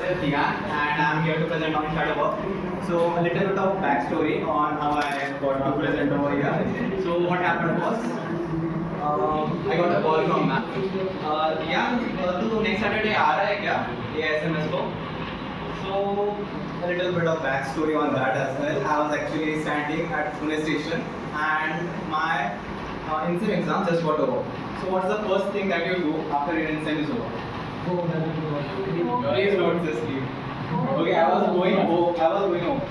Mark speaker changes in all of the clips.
Speaker 1: myself Dian and I'm here to present on shadow work. So a little bit of backstory on how I got to present over here. So what happened was I got a call from ma'am. Dian, तू next Saturday आ रहा है क्या ASMS को? So a little bit of backstory on that as well. I was actually standing at Pune station and my INSEM exam just got over. So what's the first thing that you do after your INSEM is over? Please don't just leave. Okay, I was going home.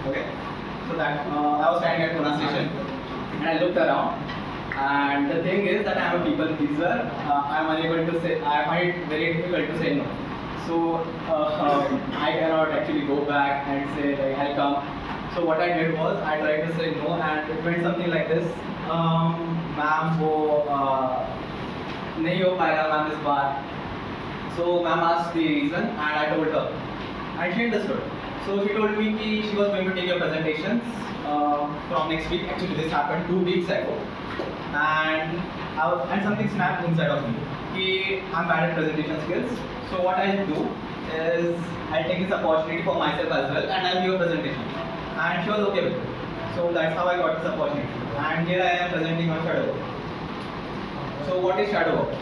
Speaker 1: Okay, so that I was standing at Pune station and I looked around. And the thing is that I am a people pleaser. I am unable to say. I find it very difficult to say no. So I cannot actually go back and say like I'll come. So what I did was I tried to say no, and it went something like this. Ma'am, वो नहीं हो पाएगा ma'am इस बार. So ma'am asked the reason and I told her and she understood. So she told me कि she was going to take your presentations from next week. Actually this happened 2 weeks ago and something snapped inside of me कि I'm bad at presentation skills. So what I do is I'll take this opportunity for myself as well and I'll give a presentation. And she was okay with it. So that's how I got this opportunity. And here I am presenting on shadow work. So what is shadow work?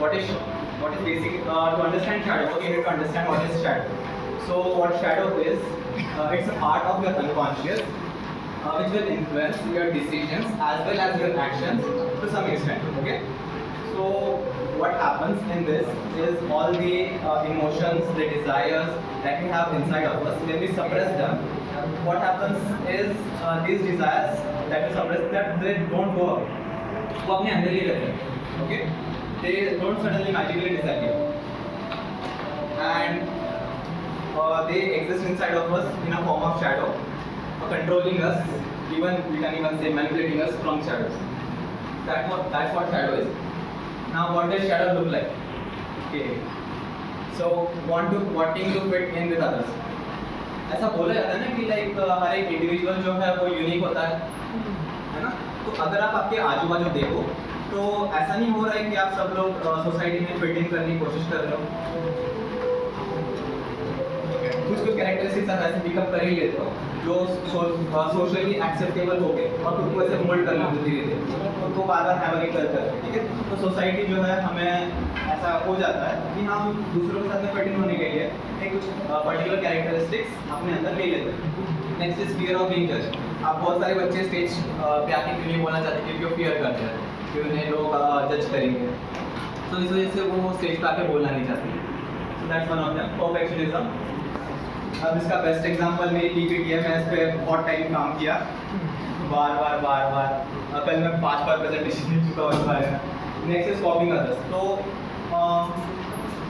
Speaker 1: What is basic to understand shadow work, you need to understand what is shadow. So what shadow is, it's a part of your unconscious which will influence your decisions as well as your actions to some extent. Okay. So what happens in this is all the emotions, the desires that we have inside of us, when we suppress them, what happens is these desires that we suppress, that they don't go away. वो अपने अंदर ही रहते हैं. Okay. They don't suddenly magically disappear, and they exist inside of us in a form of shadow, controlling us. Even we can even say manipulating us from shadows. That's what shadow is. Now, what does shadow look like? Okay. So, wanting to fit in with others. ऐसा बोला जाता है ना कि like हर एक individual जो है वो यूनिक होता है ना? तो अगर आप आपके आजू बाजू देखो तो ऐसा नहीं हो रहा है कि आप सब लोग सोसाइटी में फिट इन करने की कोशिश कर रहे हो. कुछ कैरेक्टरिस्टिक्स आप ऐसे पिकअप कर ही लेते हो जो सोशली एक्सेप्टेबल हो गए और खुद को ऐसे मोल्ड कर लेते धीरे धीरे, उनको बार बार हैमरिंग करते हैं. ठीक है, तो सोसाइटी जो है हमें ऐसा हो जाता है कि हम दूसरों के साथ में फिट इन होने के लिए एक कुछ पर्टिकुलर कैरेक्टरिस्टिक्स अपने अंदर ले लेते हैं. Next is fear of being judged. आप बहुत सारे बच्चे स्टेज पे आके क्यों नहीं बोलना चाहते क्योंकि वो फियर करते हैं कि उन्हें लोग जज करेंगे. तो इस वजह से वो स्टेज पे आके बोलना नहीं चाहते. So that's one of them. Perfectionism. अब इसका बेस्ट एग्जांपल मेरी पीपीटी है. मैं इस पर बहुत टाइम काम किया, बार. कल मैं 5 बार प्रेजेंटेशन दे चुका हूँ इस बारे में. Next is कॉपिंग others. तो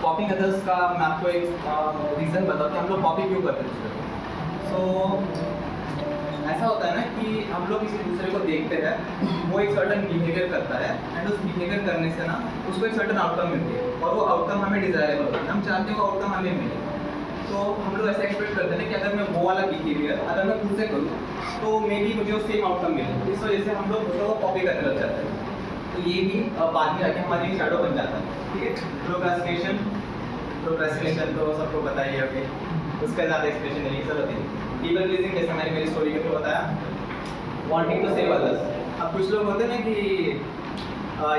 Speaker 1: कॉपिंग अदर्स का मैं आपको एक रीज़न बताऊँ कि हम लोग कॉपी क्यों करते हैं. सो ऐसा होता है ना कि हम लोग किसी दूसरे को देखते हैं, वो एक सर्टन बिहेवियर करता है एंड उस बिहेवियर करने से ना उसको एक सर्टन आउटकम मिलती है और वो आउटकम हमें डिजायरेबल होता है. हम चाहते हैं वो आउटकम हमें मिले. तो हम लोग ऐसा एक्सपेक्ट करते हैं कि अगर मैं वो वाला बिहेवियर अगर मैं खुद से करूँ तो मे बी मुझे सेम आउटकम मिले. इस वजह से हम लोग उसको कॉपी करने लग जाते हैं. तो ये भी बाद में जाके हमारी शैडो बन जाता है. ठीक है. प्रोक्रेस्टिनेशन तो सबको पता ही है. ओके, उसका ज़्यादा एक्सप्रेशन नहीं सर होती. पीपल प्लीजिंग, जैसे मैंने मेरी स्टोरी के थ्रू बताया. Wanting to save others. अब कुछ लोग होते हैं ना कि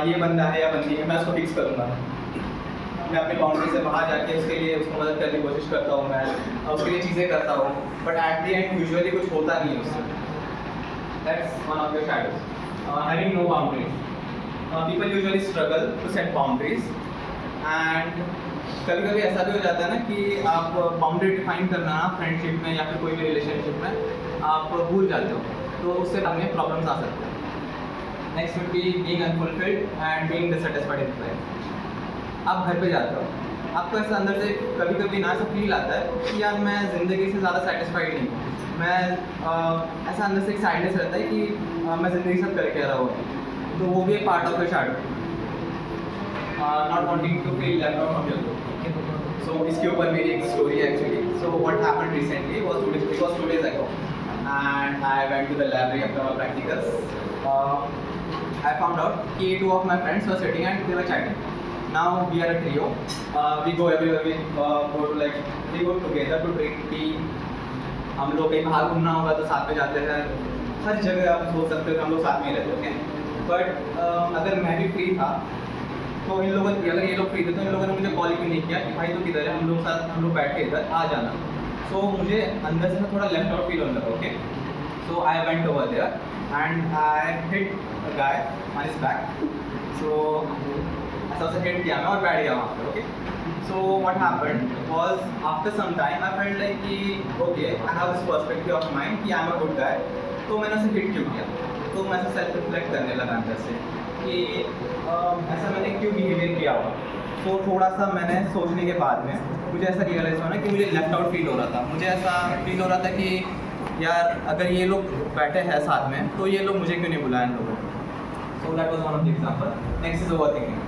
Speaker 1: ये बंदा है या बंदी है, मैं उसको फिक्स करूँगा, मैं अपनी बाउंड्री से बाहर जाके उसके लिए उसको मदद करने की कोशिश करता हूँ, मैं उसके लिए चीज़ें करता हूँ, but at the end usually कुछ होता नहीं है उससे. That's one of your shadows. Having no boundaries. People usually struggle to set boundaries and कभी कभी ऐसा भी हो जाता है ना कि आप बाउंड्री डिफाइन करना फ्रेंडशिप में या फिर कोई भी रिलेशनशिप में आप भूल जाते हो, तो उससे हमें प्रॉब्लम्स आ सकते हैं. Next would be being unfulfilled and being dissatisfied in life. आप घर पे जाते हो, आपको ऐसा अंदर से कभी कभी ना ऐसा फील आता है कि यार मैं ज़िंदगी से ज़्यादा सेटिस्फाइड नहीं हूँ. मैं ऐसा अंदर से एक सैडनेस रहता है कि मैं ज़िंदगी सब करके रहा हूँ. तो वो भी एक part of the shadow. Not wanting to feel left out from your group. So इसके ऊपर मेरी एक स्टोरी है actually. So what happened recently was it was 2 days ago and I went to the library after my practicals. I found out that 2 of my friends were sitting and they were chatting. now we are a trio. We go everywhere. We go together to drink tea. हम लोग कहीं बाहर घूमना होगा तो साथ में जाते हैं. हर जगह आप सोच सकते हो कि हम लोग साथ में ही रहते हैं. बट अगर मैं भी फ्री था तो इन लोगों अगर ये लोग फ्री थे तो इन लोगों ने मुझे कॉल क्यों नहीं किया कि भाई तू किधर है, हम लोग बैठ के इधर आ जाना. सो मुझे अंदर से ना थोड़ा लेफ्ट आउट फील होने लगा. Okay, so I went over there and I hit a guy on his back. So ऐसा उसे हिट किया मैं और बैठ गया वहाँ पर. Okay, so what happened was after some time I felt like कि okay I have this perspective of mind कि I am a good guy. तो मैंने उसे हिट क्यों किया. तो मैं ऐसा सेल्फ रिफ्लेक्ट करने लगा अंदर से कि ऐसा मैंने क्यों बिहेवियर किया होगा. तो थोड़ा सा मैंने सोचने के बाद में मुझे ऐसा रियलाइज़ हुआ ना कि मुझे लेफ्ट आउट फील हो रहा था. मुझे ऐसा फील हो रहा था कि यार अगर ये लोग बैठे हैं साथ में तो ये लोग मुझे क्यों नहीं बुलाए इन लोगों ने. So that was one of the example. Next is overthinking.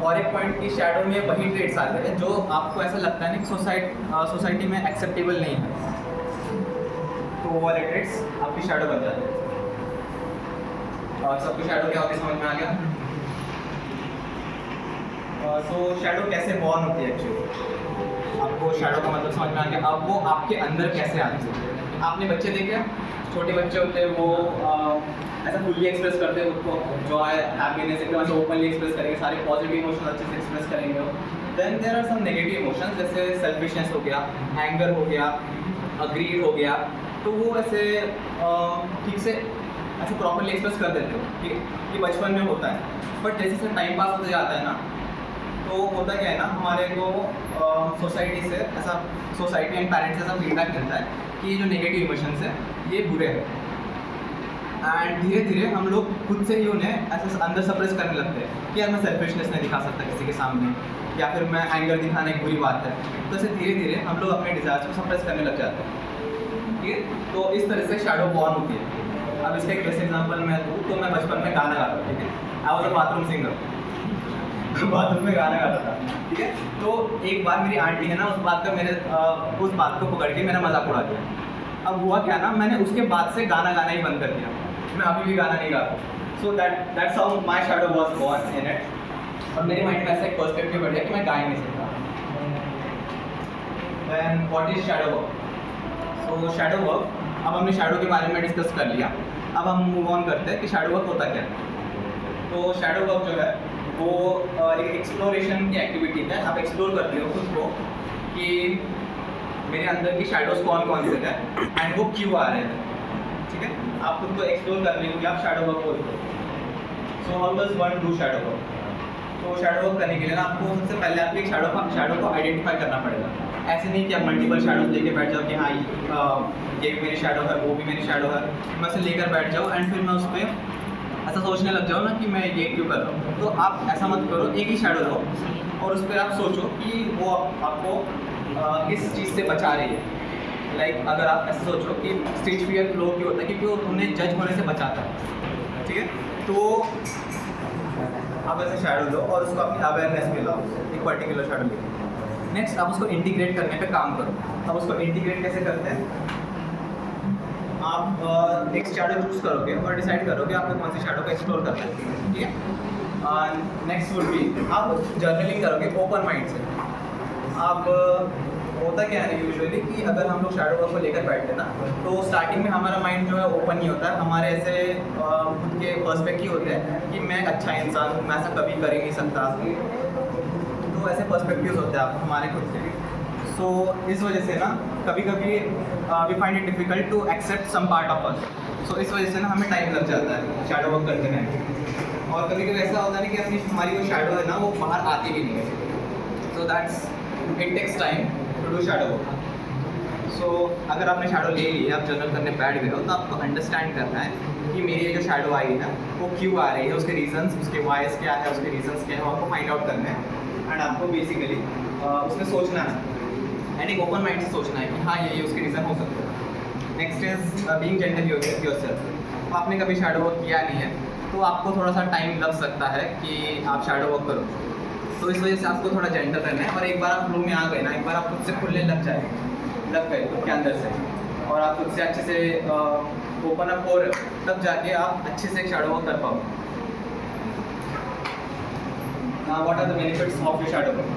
Speaker 1: और एक पॉइंट की शैडो में वही ट्रेड्स आते हैं जो आपको ऐसा लगता है ना कि सोसाइटी में एक्सेप्टेबल नहीं है. तो वो वाले ट्रेड्स आपकी शैडो बन जाते हैं. और सबको शैडो क्या होती है समझ में आ गया. सो शैडो कैसे बॉर्न होती है एक्चुअली. आपको शैडो का मतलब समझ में आ गया. अब वो आपके अंदर कैसे आती है. आपने बच्चे देखे, छोटे बच्चे होते हैं वो ऐसा फुल्ली एक्सप्रेस करते हैं उसको जॉय हैप्पीनेस एकदम ऐसे ओपनली एक्सप्रेस करेंगे. सारे पॉजिटिव इमोशन अच्छे से एक्सप्रेस करेंगे. Then there are some negative emotions जैसे सेल्फिशनेस हो गया, एंगर हो गया, ग्रीड हो गया. तो वो ऐसे ठीक से ऐसे प्रॉपरली एक्सप्रेस कर देते हो. ठीक है, ये बचपन में होता है. बट जैसे जैसे टाइम पास होते जाता है ना तो होता क्या है ना हमारे को सोसाइटी से ऐसा सोसाइटी एंड पेरेंट्स से ऐसा फीडबैक मिलता है कि ये जो नेगेटिव इमोशंस है ये बुरे हैं. एंड धीरे धीरे हम लोग खुद से ही उन्हें ऐसे अंदर सप्रेस करने लगते हैं कि यार मैं सेल्फिशनेस नहीं दिखा सकता किसी के सामने, या फिर मैं एंगर दिखाना एक बुरी बात है. तो ऐसे धीरे धीरे हम लोग अपने डिज़ायर्स को सप्रेस करने लग जाते हैं. ठीक है, तो इस तरह से शैडो बॉर्न होती है. अब इसका एक बेस्ट एग्जाम्पल मैं दूँ तो मैं बचपन में गाना गाता था. ठीक है, I was a bathroom singer. Bathroom में गाना गाता था. ठीक है, तो एक बार मेरी आंटी है ना उस बात को पकड़ के मेरा मजाक उड़ा दिया. अब हुआ क्या ना मैंने उसके बाद से गाना गाना ही बंद कर दिया. मैं अभी भी गाना नहीं गाता. So that's how my shadow was born in it. और मेरे माइंड में ऐसा एक पर्सपेक्टिव बढ़ गया कि मैं गा ही नहीं सकता. Then what is shadow work. So shadow work, अब हमने शैडो के बारे में डिस्कस कर लिया. अब हम मूव ऑन करते हैं कि शैडो वर्क होता क्या है. तो शैडो वर्क जो है वो एक एक्सप्लोरेशन की एक्टिविटी है. आप एक्सप्लोर करते हो खुद को कि मेरे अंदर की शैडोज कौन कौन से हैं एंड वो क्यों आ रहे हैं. ठीक है, आप खुद को एक्सप्लोर करने के लिए आप शैडो वर्क बोलते हो. So how does one do shadow work. तो शैडो वर्क करने के लिए ना आपको सबसे पहले आपको एक शैडो को आइडेंटिफाई करना पड़ेगा. ऐसे नहीं कि आप मल्टीपल शैडोज लेके बैठ जाओ कि हाँ ये भी मेरी शैडो है, वो भी मेरी शैडो है. मैं उसे लेकर बैठ जाऊँ एंड फिर मैं उस पर ऐसा सोचने लग जाओ ना कि मैं ये क्यों कर रहा हूँ. तो आप ऐसा मत करो. एक ही शैडो लो और उस पर आप सोचो कि वो आपको किस चीज़ से बचा रही है. लाइक अगर आप ऐसा सोचो कि स्टेज फियर लोग क्यों होता है क्योंकि वो उन्हें जज होने से बचाता है. ठीक है, तो आप ऐसे शैडो लो और उसको अपनी अवेयरनेस में लाओ. एक पर्टिकुलर शैडो लो. नेक्स्ट आप उसको इंटीग्रेट करने पे काम करो. अब उसको इंटीग्रेट कैसे करते हैं. आप एक शैडो चूज करोगे और डिसाइड करोगे आपको कौन सी शैडो को एक्सप्लोर करना है. ठीक है, नेक्स्ट वुड बी आप जर्नलिंग करोगे ओपन माइंड से. आप होता क्या है यूजुअली कि अगर हम लोग शैडो वर्क को लेकर बैठते हैं ना तो स्टार्टिंग में हमारा माइंड जो है ओपन नहीं होता है. हमारे ऐसे खुद के पर्सपेक्टिव होते हैं कि मैं एक अच्छा इंसान हूँ, मैं ऐसा कभी कर ही नहीं सकता. तो ऐसे पर्सपेक्टिव्स होते हैं आप हमारे खुद के. सो इस वजह से ना कभी कभी we find it difficult to accept some part of us. So इस वजह से ना हमें टाइम लग जाता है शैडो वर्क करते हैं. और कभी कभी ऐसा होता है कि अपनी हमारी जो शैडो है ना वो बाहर आती भी नहीं है. So that's it takes time to do shadow work. So अगर आपने शैडो ले ली है, आप जर्नल करने बैठ गए हो तो आपको अंडरस्टैंड करना है कि मेरी जो शैडो आई है वो क्यों आ रही है, उसके रीजंस, उसके वाइज क्या है, उसके रीजंस क्या है, आपको फाइंड आउट करना है. एंड आपको बेसिकली उसमें सोचना है एंड एक ओपन माइंड से सोचना है कि हाँ ये उसके रीज़न हो सकते हैं. Next is being gentle yourself. आपने कभी शैडो वर्क किया नहीं है तो आपको थोड़ा सा टाइम लग सकता है कि आप शैडो वर्क करो. तो इस वजह से आपको थोड़ा जेंटल रहना है. और एक बार आप फ्लो में आ गए ना, एक बार आप खुद से खुलने लग गए खुद के अंदर से और आप खुद से अच्छे से ओपन अप हो रहे हो तब जाके आप अच्छे से शैडो वर्क कर पाओ. What are the benefits of your shadow work.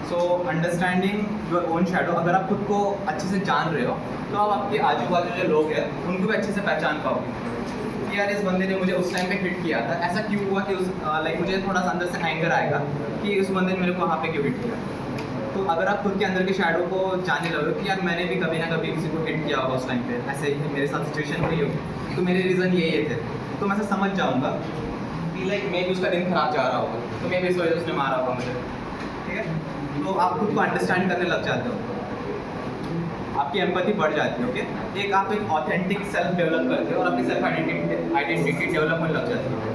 Speaker 1: So understanding your own shadow, अगर आप खुद को अच्छे से जान रहे हो तो आप आपके आजू बाजू जो लोग हैं उनको भी अच्छे से पहचान पाओगे कि यार इस बंदे ने मुझे उस टाइम पे हिट किया था, ऐसा क्यों हुआ कि उस लाइक मुझे थोड़ा सा अंदर से एंगर आएगा कि उस बंदे ने मेरे को वहाँ पे क्यों हिट किया। तो अगर आप खुद के अंदर के शैडो को जानने लगो कि यार मैंने भी कभी ना कभी किसी को हिट किया होगा उस टाइम पे, ऐसे ही मेरे साथ सिचुएशन हुई होगी, तो मेरे रीज़न ये थे, तो मैं ऐसा समझ जाऊँगा कि लाइक मे भी उसका दिन खराब जा रहा होगा, तो मे भी इस वजह से उसने मारा होगा मुझे, ठीक है। तो आप खुद को अंडरस्टैंड करने लग जाते हो, आपकी एम्पैथी बढ़ जाती है, ओके। एक आप एक ऑथेंटिक सेल्फ डेवलप करते हो और आपकी सेल्फ आइडेंटिटी डेवलप होने लग जाती है।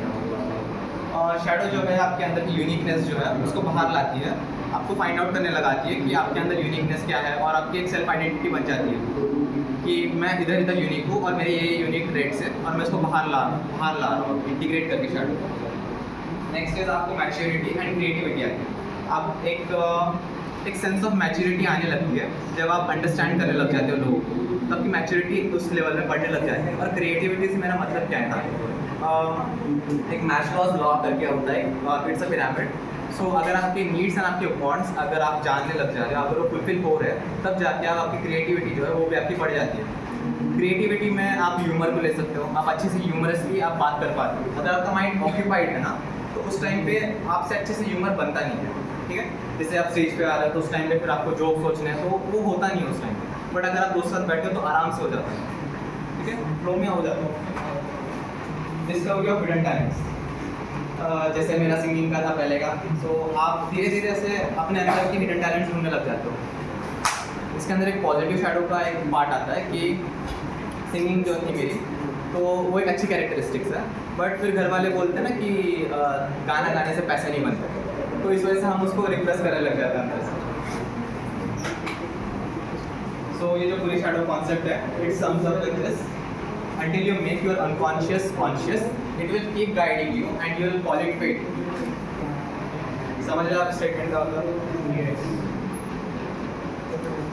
Speaker 1: शैडो जो है आपके अंदर की यूनिकनेस जो है उसको बाहर लाती है, आपको फाइंड आउट करने लगाती है कि आपके अंदर यूनिकनेस क्या है, और आपकी एक सेल्फ आइडेंटिटी बन जाती है कि मैं इधर इधर यूनिक हूँ और मेरे ये यूनिक ट्रेड्स है और मैं इसको बाहर ला रहा हूँ इंटीग्रेट करके शैडो। नेक्स्ट इज आपको मैच्योरिटी एंड क्रिएटिविटी आती है। आप एक सेंस ऑफ मैच्योरिटी आने लगती है जब आप अंडरस्टैंड करने लग जाते हो लोगों को, तो आपकी मैच्योरिटी उस लेवल में बढ़ने लग जाती है। और क्रिएटिविटी से मेरा मतलब क्या है ना, एक मैस्लोज लॉ करके होता है, इट्स अ पिरामिड। सो अगर आपके नीड्स एंड आपके वांट्स अगर आप जानने लग जा रहे हो, अगर वो फुलफिल हो रहे हैं, तब जाके आपकी क्रिएटिविटी जो है वो भी आपकी बढ़ जाती है। क्रिएटिविटी में आप ह्यूमर को ले सकते हो, आप अच्छे से ह्यूमरसली आप बात कर पाते हो। अगर आपका माइंड ऑक्यूपाइड है ना, तो उस टाइम पे आपसे अच्छे से ह्यूमर बनता नहीं है, ठीक है। जैसे आप स्टेज पे आ रहे हो तो उस टाइम पे फिर आपको जोक सोचने हैं, तो वो होता नहीं है उस टाइम पे। बट अगर आप दोस्त साथ बैठे हो तो आराम से हो जाता है, ठीक है, फ्लो में हो जाता है। डिस्कवरी ऑफ हिडन टैलेंट्स, जैसे मेरा सिंगिंग का था पहले का, सो आप धीरे धीरे से अपने अंदर की हिडन टैलेंट्स ढूंढने लग जाते हो। इसके अंदर एक पॉजिटिव शैडो का एक पार्ट आता है कि सिंगिंग जो थी मेरी, तो वो एक अच्छी कैरेक्टरिस्टिक्स है, बट फिर घर वाले बोलते हैं ना कि गाना गाने से पैसे नहीं बनते, तो इस वजह से हम उसको रिप्रेस करने लग जाते हैं अंदर से। सो ये जो पूरी शैडो कॉन्सेप्ट है, it sums up like this: until you make your unconscious conscious, it will keep guiding you and you will call it fate. समझ रहे आप स्टेटमेंट का मतलब?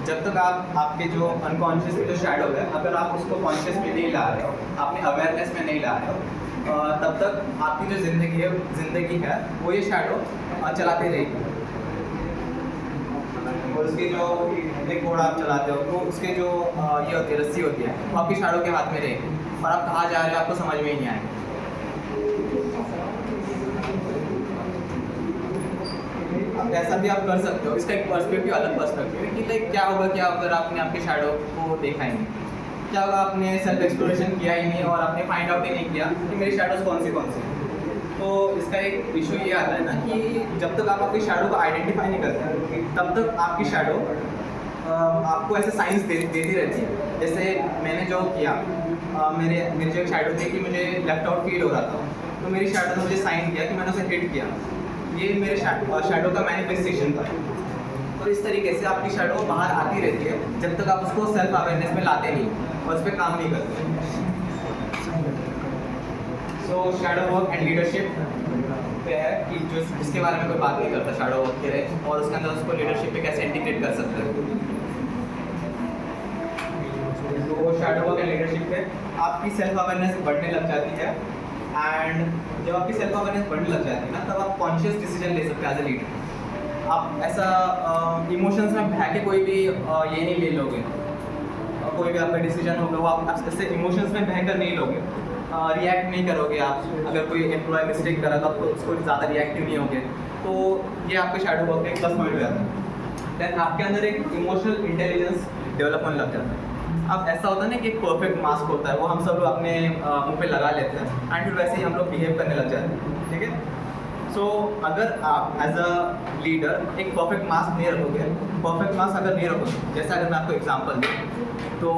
Speaker 1: जब तक आप आपके जो अनकॉन्शियस जो शैडो है, अगर आप उसको कॉन्शियस में नहीं ला रहे हो, अपने अवेयरनेस में नहीं ला रहे हो, तब तक आपकी जो ज़िंदगी है वो ये शैडो चलाते रहेगी। और उसकी जो एक घोड़ा आप चलाते हो, तो उसके जो ये होती है रस्सी होती है, वो आपकी शैडो के हाथ में रहेगी और आप कहाँ जा रहे हो आपको समझ में ही नहीं आएगा। अब ऐसा भी आप कर सकते हो, इसका एक पर्सपेक्टिव अलग पर्सपेक्टिव है कि लाइक क्या होगा अगर आपने आपके शैडो को देखा ही नहीं, क्या होगा आपने सेल्फ एक्सप्लोरेशन किया ही नहीं और आपने फाइंड आउट ही नहीं किया कि मेरी शैडोज कौन सी। तो इसका एक इशू ये आता है ना कि जब तक आप अपनी शैडो को आइडेंटिफाई नहीं करते, तब तक आपकी शैडो आपको ऐसे साइंस देती रहती है। जैसे मैंने जो किया, मेरी जो एक शैडो थी कि मुझे लेफ्ट आउट फील हो रहा था, तो मेरी शैडो ने मुझे साइन किया कि मैंने उसे हिट किया। ये मेरे शैडो का मैनिफेस्टेशन था। तो इस तरीके से आपकी शैडो बाहर आती रहती है जब तक आप उसको सेल्फ अवेयरनेस में लाते नहीं और उस पर काम नहीं करते। सो शैडो वर्क एंड लीडरशिप पे है कि जो इसके बारे में कोई बात नहीं करता शैडो वर्क के, और उसके अंदर उसको लीडरशिप पे कैसे इंटीग्रेट कर सकते हैं। तो शैडो वर्क एंड लीडरशिप पे आपकी सेल्फ अवेयरनेस बढ़ने लग जाती है, एंड जब आपकी सेल्फ अवेयरनेस बढ़ने लग जाती है ना, तब आप कॉन्शियस डिसीजन ले सकते हैं एज ए लीडर। आप ऐसा इमोशंस में बह के कोई भी ये नहीं ले लोगे, कोई भी आपका डिसीजन होगा वो आप ऐसे इमोशंस में बह कर नहीं लोगे, रिएक्ट नहीं करोगे आप। अगर कोई एम्प्लॉय मिस्टेक करा तो आपको उसको ज़्यादा रिएक्टिव नहीं होगे, तो ये आपके शैडो वर्क का एक प्लस पॉइंट हो जाता है। देन आपके अंदर एक इमोशनल इंटेलिजेंस डेवलप होने लग जाता है। अब ऐसा होता है ना कि एक परफेक्ट मास्क होता है, वो हम सब लोग अपने मुंह पे लगा लेते हैं एंड फिर वैसे ही हम लोग बिहेव करने लग जाते हैं, ठीक है। सो अगर आप एज अ लीडर एक परफेक्ट मास्क नहीं रखोगे, परफेक्ट मास्क अगर नहीं रखोगे, जैसे अगर मैं आपको एग्जांपल दूँ, तो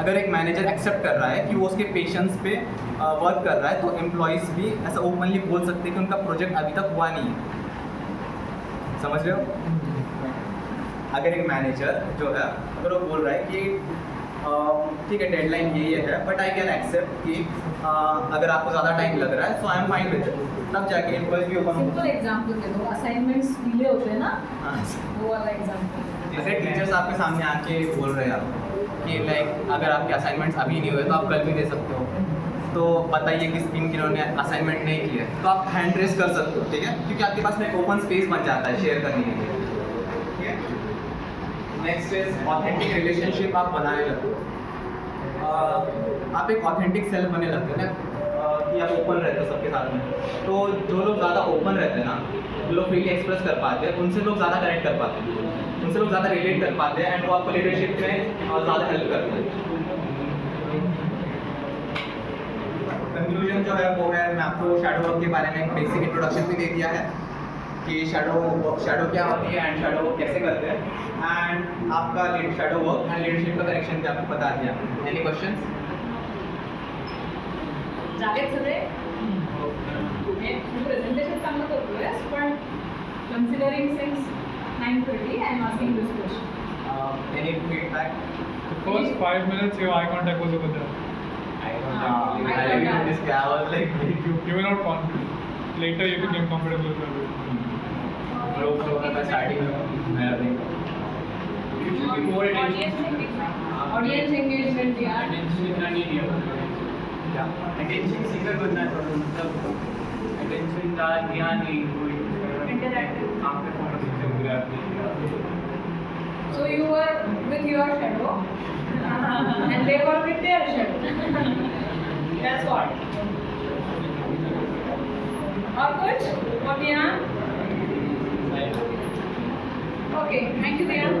Speaker 1: अगर एक मैनेजर एक्सेप्ट कर रहा है कि वो उसके पेशेंस पे वर्क कर रहा है, तो एम्प्लॉयज़ भी ऐसा ओपनली बोल सकते हैं कि उनका प्रोजेक्ट अभी तक हुआ नहीं है। समझ रहे हो? अगर एक मैनेजर जो है अगर वो बोल रहा है कि ठीक है डेडलाइन यही है, बट आई कैन एक्सेप्ट कि अगर आपको ज़्यादा टाइम लग रहा है, so I am fine with it, तब जाके एम्प्लॉयज़ भी ओपन।
Speaker 2: सिंपल एग्जांपल दे दो, असाइनमेंट्स डिले होते हैं ना, वो वाला एग्जांपल।
Speaker 1: जैसे टीचर्स आपके सामने आके बोल रहे हैं आपको कि लाइक अगर आपके असाइनमेंट्स अभी नहीं हुए तो आप कल भी दे सकते हो, तो बताइए कि स्किन किन्होंने असाइनमेंट नहीं किया है, तो आप हैंड रेस कर सकते हो, ठीक है, क्योंकि आपके पास में एक ओपन स्पेस बन जाता है शेयर करने के लिए, ठीक है। नेक्स्ट इज ऑथेंटिक रिलेशनशिप आप बनाने लगते हो। आप एक ऑथेंटिक सेल्फ बनने लगते हो ना, कि आप ओपन रहते हो सबके साथ में। तो जो लोग ज़्यादा ओपन रहते हैं ना, जो लोग फ्रीली एक्सप्रेस कर पाते हैं, उनसे लोग ज़्यादा कनेक्ट कर पाते हैं, उनसे लोग ज़्यादा रिलेट कर पाते हैं, एंड वो आपको लीडरशिप में ज़्यादा हेल्प करते हैं। कंक्लूजन जो है वो है, मैं आपको शैडो वर्क के बारे में एक बेसिक इंट्रोडक्शन भी दे दिया है कि शैडो क्या होती है एंड शैडो वर्क कैसे करते हैं, एंड आपका शैडो वर्क एंड लीडरशिप का कनेक्शन भी आपको बता दिया। Any questions?
Speaker 2: जागेत सगळे प्रेझेंटेशन चांगलं करतोयस, पण considering since 9:30 I am asking this question.
Speaker 1: Any feedback?
Speaker 3: The first 5 minutes your eye contact was over there.
Speaker 1: I did this guy, I was like,
Speaker 3: You were not confident. Later you became comfortable with it.
Speaker 1: flow का starting में मैं नहीं। You should be more
Speaker 2: audience engagement यार.
Speaker 4: Attention इतना नहीं दिया
Speaker 1: क्या?
Speaker 4: Attention seeker बनना है थोड़ा, मतलब अटेंशन का ध्यान नहीं कोई
Speaker 2: Interactive.
Speaker 4: आप पे फोकस करते पूरे आपने
Speaker 2: So you were with your shadow and they were with their shadow. That's what. और कुछ? और Diyan? Okay, thank you Diyan.